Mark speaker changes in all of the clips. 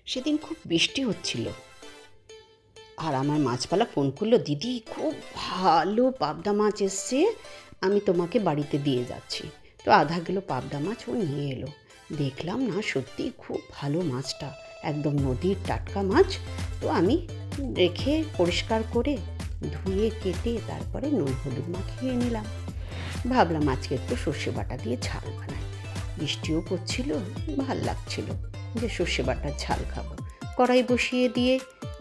Speaker 1: সেদিন খুব বৃষ্টি হচ্ছিল, আর আমার মাছওয়ালা ফোন করলো, দিদি খুব ভালো পাবদা মাছ এসছে, আমি তোমাকে বাড়িতে দিয়ে যাচ্ছি। তো আধা কিলো পাবদা মাছ ও নিয়ে এলো। দেখলাম না, সত্যি খুব ভালো মাছটা, একদম নদীর টাটকা মাছ। তো আমি রেখে পরিষ্কার করে ধুয়ে কেটে তারপরে নুন হলুদ মাখিয়ে নিলাম। ভাবলাম আজকে একটু সর্ষে বাটা দিয়ে ঝাল বানাই। বৃষ্টিও পড়ছিল, ভাল লাগছিল যে সর্ষে বাটার ঝাল খাবো। কড়াই বসিয়ে দিয়ে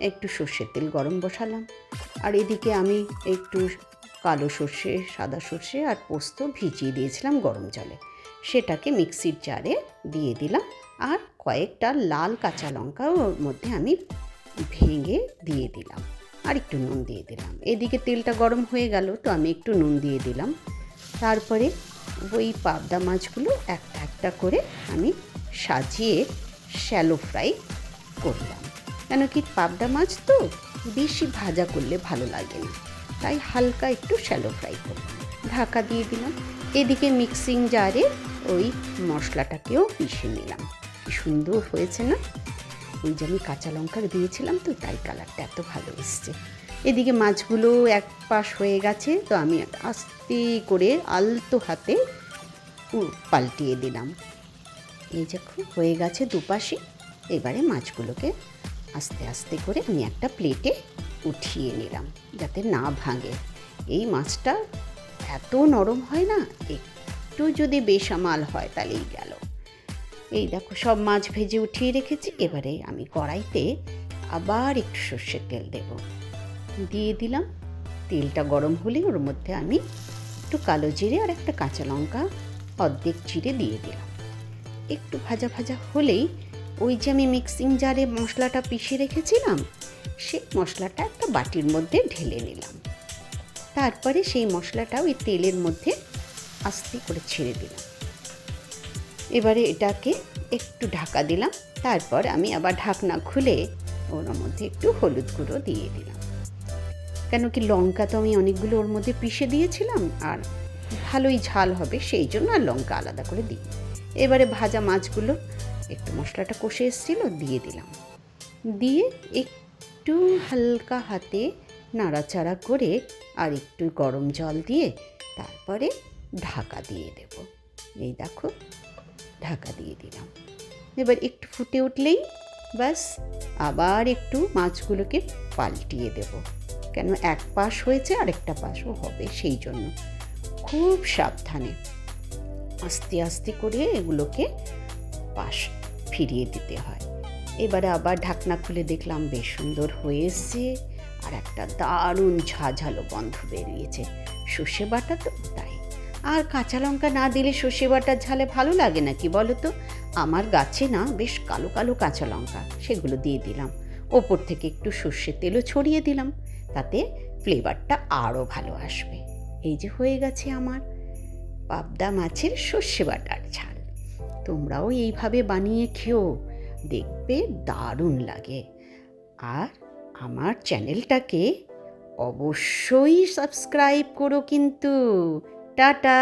Speaker 1: একটু সর্ষের তেল গরম বসালাম, আর এদিকে আমি একটু কালো সর্ষে, সাদা সর্ষে আর পোস্ত ভিজিয়ে দিয়েছিলাম গরম জলে, সেটাকে মিক্সির জারে দিয়ে দিলাম। আর কয়েকটা লাল কাঁচা লঙ্কা ওর মধ্যে আমি ভেঙে দিয়ে দিলাম, আর একটু নুন দিয়ে দিলাম। এদিকে তেলটা গরম হয়ে গেল, তো আমি একটু নুন দিয়ে দিলাম। তারপরে ওই পাবদা মাছগুলো একটা একটা করে আমি সাজিয়ে শ্যালো ফ্রাই করলাম। কেন কি পাবদা মাছ তো বেশি ভাজা করলে ভালো লাগে না, তাই হালকা একটু শ্যালো ফ্রাই করলাম। ঢাকা দিয়ে দিলাম। এদিকে মিক্সিং জারে ওই মশলাটাকেও পিষে নিলাম। সুন্দর হয়েছে না? ওই যে আমি কাঁচা লঙ্কা দিয়েছিলাম, তো তাই কালারটা এত ভালো এসছে। এদিকে মাছগুলো এক পাশ হয়ে গেছে, তো আমি আস্তে করে আলতো হাতে পাল্টিয়ে দিলাম। এই যে হয়ে গেছে দুপাশে। এবারে মাছগুলোকে আস্তে আস্তে করে আমি একটা প্লেটে উঠিয়ে নিলাম, যাতে না ভাঙে। এই মাছটা এত নরম হয় না, একটু যদি বেসামাল হয় তাহলেই গেল। এই দেখো সব মাছ ভেজে উঠিয়ে রেখেছি। এবারে আমি কড়াইতে আবার একটু সর্ষের তেল দেব, দিয়ে দিলাম। তেলটা গরম হলে ওর মধ্যে আমি একটু কালো জিরে আর একটা কাঁচা লঙ্কা অর্ধেক চিড়ে দিয়ে দিলাম। একটু ভাজা ভাজা হলেই ওই যে আমি মিক্সিং জারে মশলাটা পিষে রেখেছিলাম, সেই মশলাটা একটা বাটির মধ্যে ঢেলে নিলাম। তারপরে সেই মশলাটা ওই তেলের মধ্যে আস্তে করে ছেড়ে দিলাম। এবারে এটাকে একটু ঢাকা দিলাম। তারপর আমি আবার ঢাকনা খুলে ওর মধ্যে একটু হলুদ গুঁড়ো দিয়ে দিলাম। কেন কি লঙ্কা তো আমি অনেকগুলো ওর মধ্যে পিষে দিয়েছিলাম, আর ভালোই ঝাল হবে সেই জন্য আর লঙ্কা আলাদা করে দিই। এবারে ভাজা মাছগুলো একটু মশলাটা কষে এসেছিলো, দিয়ে দিলাম। দিয়ে একটু হালকা হাতে নাড়াচাড়া করে আর একটু গরম জল দিয়ে তারপরে ঢাকা দিয়ে দেব। এই দেখো ঢাকা দিয়ে দিলাম। এবার একটু ফুটে উঠলেই ব্যাস আবার একটু মাছগুলোকে পাল্টিয়ে দেব, কেন এক পাশ হয়েছে আরেকটা পাশও হবে, সেই জন্য খুব সাবধানে আস্তে আস্তে করে এগুলোকে পাশ ফিরিয়ে দিতে হয়। এবারে আবার ঢাকনা খুলে দেখলাম বেশ সুন্দর হয়ে এসছে, আর একটা দারুণ ঝাঝালো গন্ধ বেরিয়েছে। সর্ষে বাটা তো তাই, আর কাঁচা লঙ্কা না দিলে সর্ষে বাটার ঝালে ভালো লাগে না কি বলো তো? আমার গাছে না বেশ কালো কালো কাঁচা লঙ্কা, সেগুলো দিয়ে দিলাম। ওপর থেকে একটু সর্ষের তেলও ছড়িয়ে দিলাম, তাতে ফ্লেভারটা আরও ভালো আসবে। এই যে হয়ে গেছে আমার পাবদা মাছের সর্ষে বাটার ঝাল। তোমরাও এইভাবে বানিয়ে খেও, দেখবে দারুণ লাগে। আর আমার চ্যানেলটাকে অবশ্যই সাবস্ক্রাইব করো কিন্তু। টাটা।